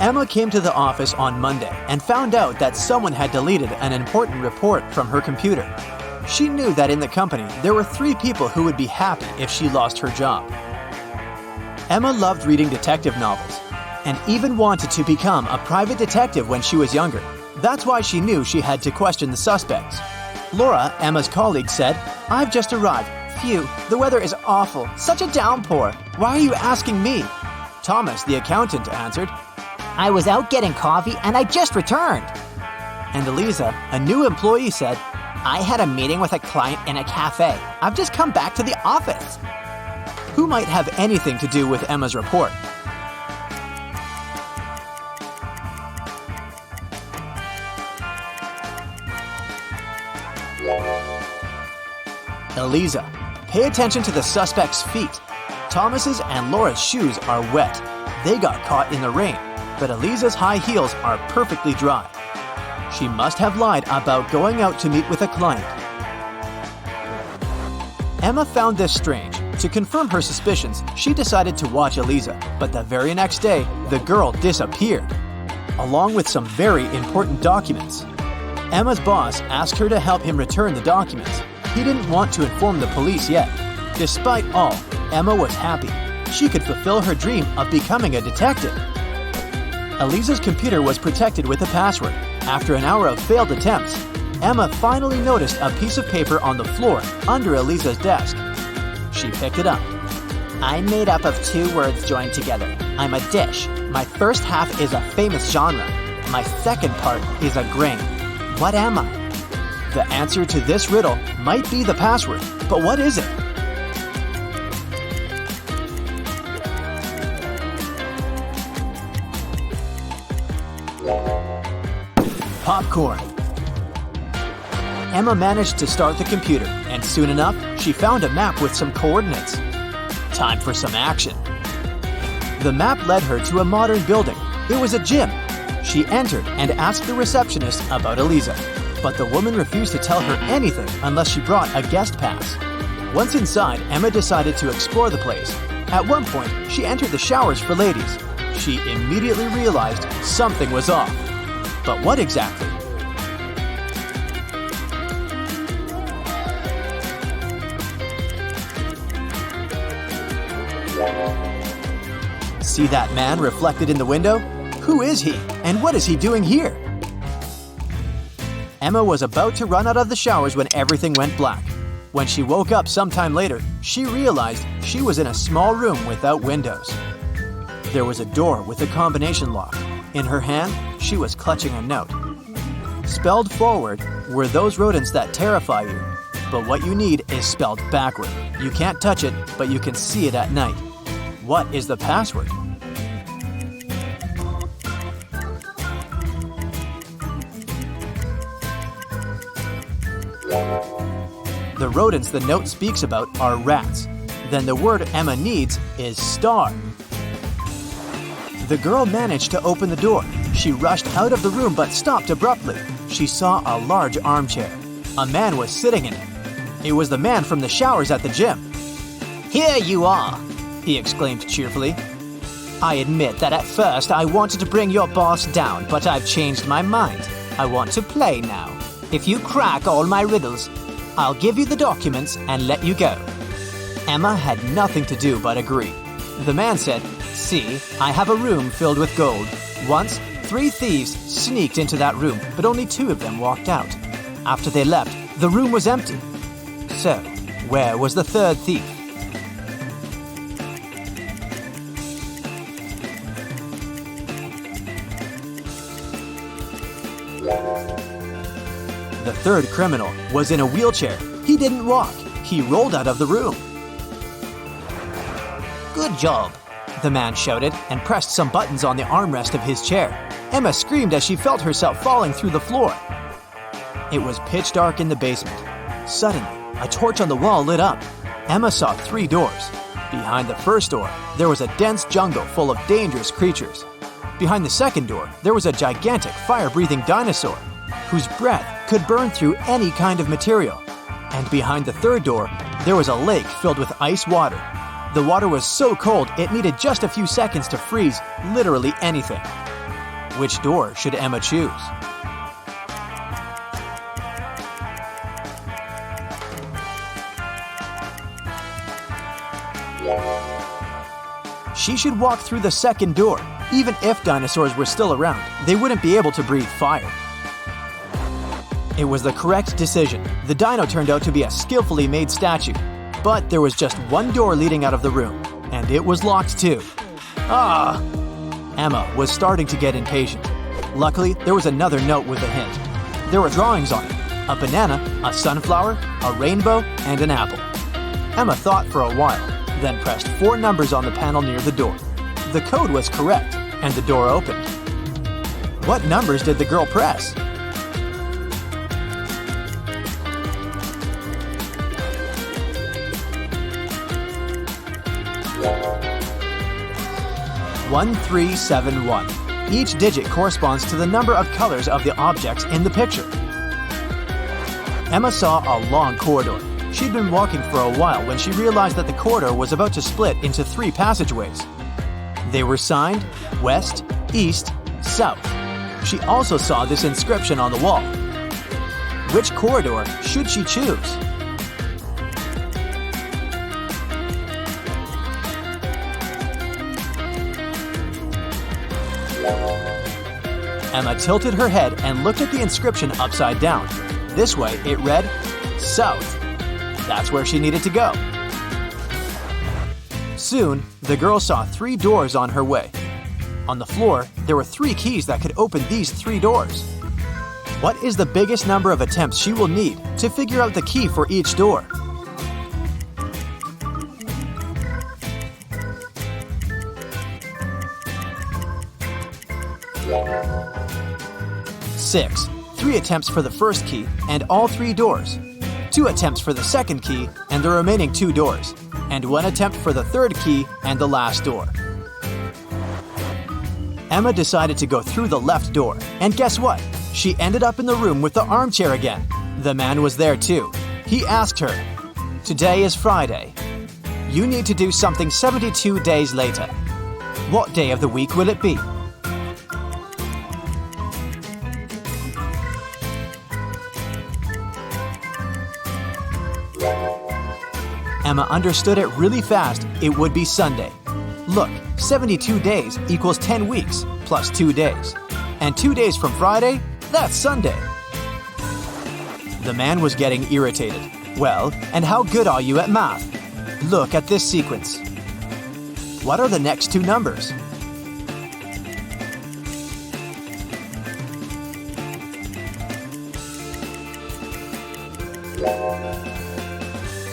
Emma came to the office on Monday and found out that someone had deleted an important report from her computer. She knew that in the company there were 3 people who would be happy if she lost her job. Emma loved reading detective novels and even wanted to become a private detective when she was younger. That's why she knew she had to question the suspects. Laura, Emma's colleague, said, "I've just arrived. Phew, the weather is awful. Such a downpour. Why are you asking me?" Thomas, the accountant, answered, "I was out getting coffee and I just returned." And Eliza, a new employee, said, "I had a meeting with a client in a cafe. I've just come back to the office." Who might have anything to do with Emma's report? Eliza. Pay attention to the suspect's feet. Thomas's and Laura's shoes are wet. They got caught in the rain, but Eliza's high heels are perfectly dry. She must have lied about going out to meet with a client. Emma found this strange. To confirm her suspicions, she decided to watch Eliza, but the very next day, the girl disappeared, along with some very important documents. Emma's boss asked her to help him return the documents. He didn't want to inform the police yet. Despite all, Emma was happy. She could fulfill her dream of becoming a detective. Eliza's computer was protected with a password. After an hour of failed attempts, Emma finally noticed a piece of paper on the floor under Eliza's desk. She picked it up. "I'm made up of 2 words joined together. I'm a dish. My first half is a famous genre. My second part is a grain. What am I?" The answer to this riddle might be the password, but what is it? Popcorn. Emma managed to start the computer, and soon enough, she found a map with some coordinates. Time for some action. The map led her to a modern building. It was a gym. She entered and asked the receptionist about Eliza, but the woman refused to tell her anything unless she brought a guest pass. Once inside, Emma decided to explore the place. At one point, she entered the showers for ladies. She immediately realized something was off. But what exactly? See that man reflected in the window? Who is he, and what is he doing here? Emma was about to run out of the showers when everything went black. When she woke up sometime later, she realized she was in a small room without windows. There was a door with a combination lock. In her hand, she was clutching a note. Spelled forward were those rodents that terrify you. But what you need is spelled backward. You can't touch it, but you can see it at night. What is the password? The rodents the note speaks about are rats. Then the word Emma needs is star. The girl managed to open the door. She rushed out of the room but stopped abruptly. She saw a large armchair. A man was sitting in it. It was the man from the showers at the gym. "Here you are," he exclaimed cheerfully. "I admit that at first I wanted to bring your boss down, but I've changed my mind. I want to play now. If you crack all my riddles, I'll give you the documents and let you go." Emma had nothing to do but agree. The man said, "See, I have a room filled with gold. Once, 3 thieves sneaked into that room, but only 2 of them walked out. After they left, the room was empty. So, where was the 3rd thief?" The 3rd criminal was in a wheelchair. He didn't walk. He rolled out of the room. "Good job," the man shouted and pressed some buttons on the armrest of his chair. Emma screamed as she felt herself falling through the floor. It was pitch dark in the basement. Suddenly, a torch on the wall lit up. Emma saw 3 doors. Behind the first door, there was a dense jungle full of dangerous creatures. Behind the second door, there was a gigantic fire-breathing dinosaur whose breath could burn through any kind of material. And behind the third door, there was a lake filled with ice water. The water was so cold it needed just a few seconds to freeze literally anything. Which door should Emma choose? She should walk through the second door. Even if dinosaurs were still around, they wouldn't be able to breathe fire. It was the correct decision. The dino turned out to be a skillfully made statue. But there was just one door leading out of the room, and it was locked too. Ah! Emma was starting to get impatient. Luckily, there was another note with a hint. There were drawings on it: a banana, a sunflower, a rainbow, and an apple. Emma thought for a while, then pressed 4 numbers on the panel near the door. The code was correct, and the door opened. What numbers did the girl press? One, 3, 7, 1. Each digit corresponds to the number of colors of the objects in the picture. Emma saw a long corridor. She'd been walking for a while when she realized that the corridor was about to split into 3 passageways. They were signed West, East, South. She also saw this inscription on the wall. Which corridor should she choose? Emma tilted her head and looked at the inscription upside down. This way, it read, South. That's where she needed to go. Soon, the girl saw 3 doors on her way. On the floor, there were 3 keys that could open these 3 doors. What is the biggest number of attempts she will need to figure out the key for each door? Six. 3 attempts for the first key and all 3 doors. 2 attempts for the second key and the remaining 2 doors. And 1 attempt for the third key and the last door. Emma decided to go through the left door. And guess what? She ended up in the room with the armchair again. The man was there too. He asked her, "Today is Friday. You need to do something 72 days later. What day of the week will it be?" Emma understood it really fast. It would be Sunday. Look, 72 days equals 10 weeks plus 2 days. And 2 days from Friday, that's Sunday. The man was getting irritated. "Well, and how good are you at math? Look at this sequence. What are the next 2 numbers?"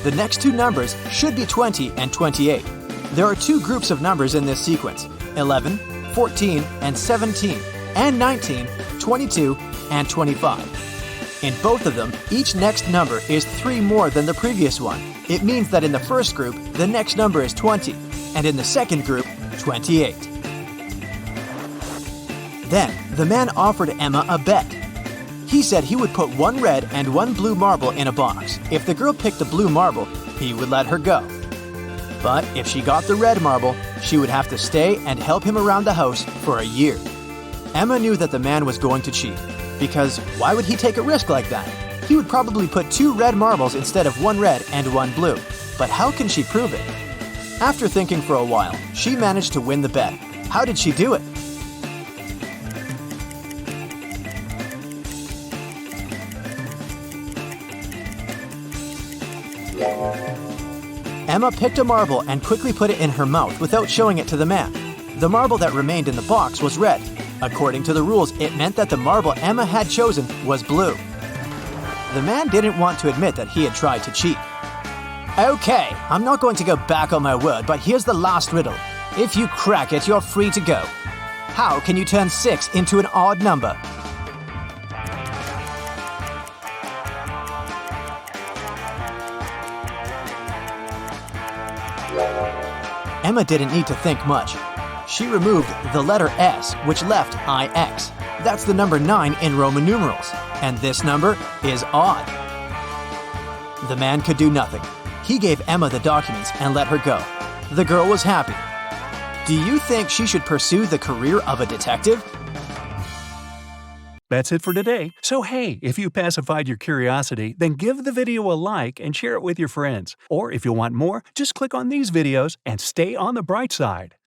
The next 2 numbers should be 20 and 28. There are 2 groups of numbers in this sequence: 11, 14, and 17, and 19, 22, and 25. In both of them, each next number is 3 more than the previous one. It means that in the first group, the next number is 20, and in the second group, 28. Then, the man offered Emma a bet. He said he would put 1 red and 1 blue marble in a box. If the girl picked the blue marble, he would let her go. But if she got the red marble, she would have to stay and help him around the house for a year. Emma knew that the man was going to cheat, because why would he take a risk like that? He would probably put 2 red marbles instead of 1 red and 1 blue. But how can she prove it? After thinking for a while, she managed to win the bet. How did she do it? Emma picked a marble and quickly put it in her mouth without showing it to the man. The marble that remained in the box was red. According to the rules, it meant that the marble Emma had chosen was blue. The man didn't want to admit that he had tried to cheat. "Okay, I'm not going to go back on my word, but here's the last riddle. If you crack it, you're free to go. How can you turn 6 into an odd number?" Emma didn't need to think much. She removed the letter S, which left IX. That's the number 9 in Roman numerals, and this number is odd. The man could do nothing. He gave Emma the documents and let her go. The girl was happy. Do you think she should pursue the career of a detective? That's it for today. So hey, if you pacified your curiosity, then give the video a like and share it with your friends. Or if you want more, just click on these videos and stay on the bright side.